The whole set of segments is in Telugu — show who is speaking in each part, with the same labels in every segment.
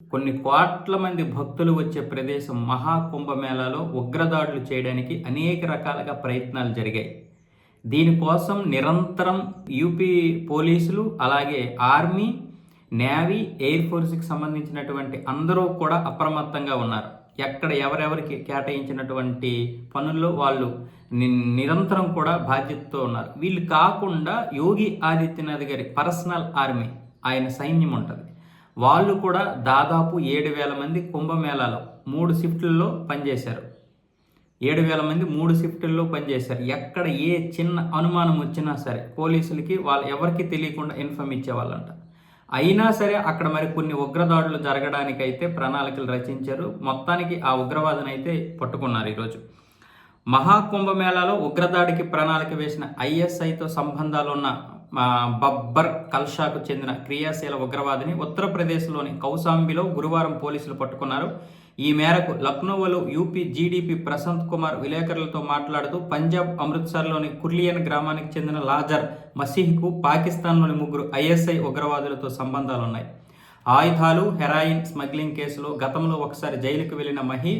Speaker 1: కొన్ని కోట్ల మంది భక్తులు వచ్చే ప్రదేశం మహాకుంభమేళాలో ఉగ్రదాడులు చేయడానికి అనేక రకాలుగా ప్రయత్నాలు జరిగాయి. దీనికోసం నిరంతరం యూపీ పోలీసులు, అలాగే ఆర్మీ, నేవీ, ఎయిర్ ఫోర్స్కి సంబంధించినటువంటి అందరూ కూడా అప్రమత్తంగా ఉన్నారు. ఎక్కడ ఎవరెవరికి కేటాయించినటువంటి పనుల్లో వాళ్ళు నిరంతరం కూడా బాధ్యతతో ఉన్నారు. వీళ్ళు కాకుండా యోగి ఆదిత్యనాథ్ గారి పర్సనల్ ఆర్మీ, ఆయన సైన్యం ఉంటుంది. వాళ్ళు కూడా దాదాపు 7,000 మంది కుంభమేళాలో 3 షిఫ్టుల్లో పనిచేశారు. 7,000 మంది 3 షిఫ్టుల్లో పనిచేశారు. ఎక్కడ ఏ చిన్న అనుమానం వచ్చినా సరే పోలీసులకి వాళ్ళు ఎవరికి తెలియకుండా ఇన్ఫర్మ్ ఇచ్చేవాళ్ళంట. అయినా సరే అక్కడ మరి కొన్ని ఉగ్రదాడులు జరగడానికైతే ప్రణాళికలు రచించారు. మొత్తానికి ఆ ఉగ్రవాదిని అయితే పట్టుకున్నారు ఈరోజు. మహాకుంభమేళాలో ఉగ్రదాడికి ప్రణాళిక వేసిన ఐఎస్ఐతో సంబంధాలున్న బబ్బర్ కల్షాకు చెందిన క్రియాశీల ఉగ్రవాదిని ఉత్తరప్రదేశ్లోని కౌశాంబిలో గురువారం పోలీసులు పట్టుకున్నారు. ఈ మేరకు లక్నోలో యూపీ జీడీపీ ప్రశాంత్ కుమార్ విలేకరులతో మాట్లాడుతూ పంజాబ్ అమృత్సర్లోని కుర్లియన్ గ్రామానికి చెందిన లాజర్ మసీహ్కు పాకిస్తాన్లోని 3 ఐఎస్ఐ ఉగ్రవాదులతో సంబంధాలున్నాయి. ఆయుధాలు, హెరాయిన్ స్మగ్లింగ్ కేసులో గతంలో ఒకసారి జైలుకు వెళ్లిన మహీ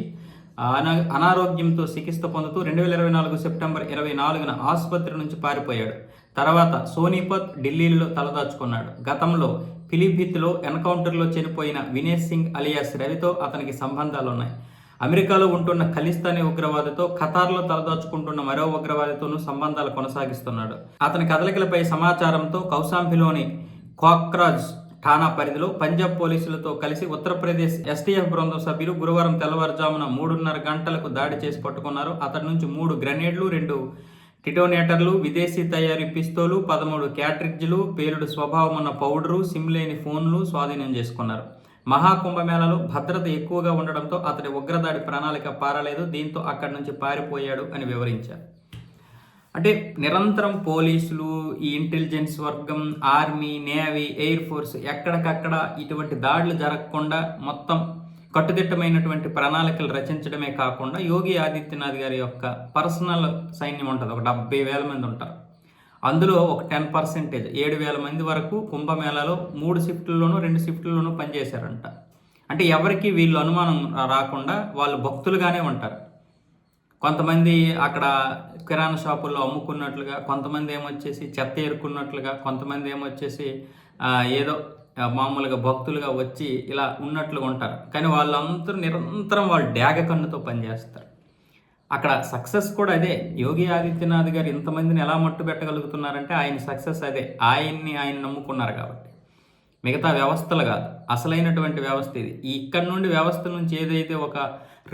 Speaker 1: అనారోగ్యంతో చికిత్స పొందుతూ 2024 సెప్టెంబర్ 24న ఆసుపత్రి నుంచి పారిపోయాడు. తర్వాత సోనీపత్, ఢిల్లీలో తలదాచుకున్నాడు. గతంలో పిలిభిత్లో ఎన్కౌంటర్లో చనిపోయిన వినేష్ సింగ్ అలియాస్ రవితో అతనికి సంబంధాలున్నాయి. అమెరికాలో ఉంటున్న ఖలిస్తానీ ఉగ్రవాదితో, ఖతార్లో తలదాచుకుంటున్న మరో ఉగ్రవాదితోనూ సంబంధాలు కొనసాగిస్తున్నాడు. అతని కదలికలపై సమాచారంతో కౌశాంబిలోని కోక్రాజ్ ఠాణా పరిధిలో పంజాబ్ పోలీసులతో కలిసి ఉత్తరప్రదేశ్ ఎస్టీఎఫ్ బృందం సభ్యులు గురువారం తెల్లవారుజామున 3:30 గంటలకు దాడి చేసి పట్టుకున్నారు. అతడి నుంచి 3 గ్రెనేడ్లు, 2 టిటోనేటర్లు, విదేశీ తయారీ పిస్తోలు, 13 క్యాట్రిడ్జ్లు, పేలుడు స్వభావం ఉన్న పౌడరు, సిమ్ లేని ఫోన్లు స్వాధీనం చేసుకున్నారు. మహాకుంభమేళాలో భద్రత ఎక్కువగా ఉండడంతో అతడి ఉగ్రదాడి ప్రణాళిక పారలేదు. దీంతో అక్కడి నుంచి పారిపోయాడు అని వివరించారు. అంటే నిరంతరం పోలీసులు, ఈ ఇంటెలిజెన్స్ వర్గం, ఆర్మీ, నేవీ, ఎయిర్ ఫోర్స్ ఎక్కడికక్కడ ఇటువంటి దాడులు జరగకుండా మొత్తం కట్టుదిట్టమైనటువంటి ప్రణాళికలు రచించడమే కాకుండా యోగి ఆదిత్యనాథ్ గారి యొక్క పర్సనల్ సైన్యం ఉంటుంది. ఒక 70,000 మంది ఉంటారు. అందులో ఒక 10%, 7,000 మంది వరకు కుంభమేళాలో 3 షిఫ్టుల్లోనూ 2 షిఫ్టుల్లోనూ పనిచేశారంట. అంటే ఎవరికి వీళ్ళు అనుమానం రాకుండా వాళ్ళు భక్తులుగానే ఉంటారు. కొంతమంది అక్కడ కిరాణా షాపుల్లో అమ్ముకున్నట్లుగా, కొంతమంది ఏమొచ్చేసి చెత్త ఏరుకున్నట్లుగా, కొంతమంది ఏమొచ్చేసి ఏదో మామూలుగా భక్తులుగా వచ్చి ఇలా ఉన్నట్లుగా ఉంటారు. కానీ వాళ్ళందరూ నిరంతరం వాళ్ళు డ్యాగ కన్నుతో పనిచేస్తారు. అక్కడ సక్సెస్ కూడా అదే. యోగి ఆదిత్యనాథ్ గారు ఇంతమందిని ఎలా మట్టు పెట్టగలుగుతున్నారంటే ఆయన సక్సెస్ అదే. ఆయన నమ్ముకున్నారు కాబట్టి. మిగతా వ్యవస్థలు కాదు, అసలైనటువంటి వ్యవస్థ ఇది. ఇక్కడ నుండి వ్యవస్థ నుంచి ఏదైతే ఒక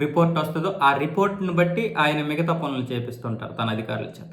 Speaker 1: రిపోర్ట్ వస్తుందో ఆ రిపోర్ట్ని బట్టి ఆయన మిగతా పనులు చేపిస్తుంటారు తన అధికారుల చేత.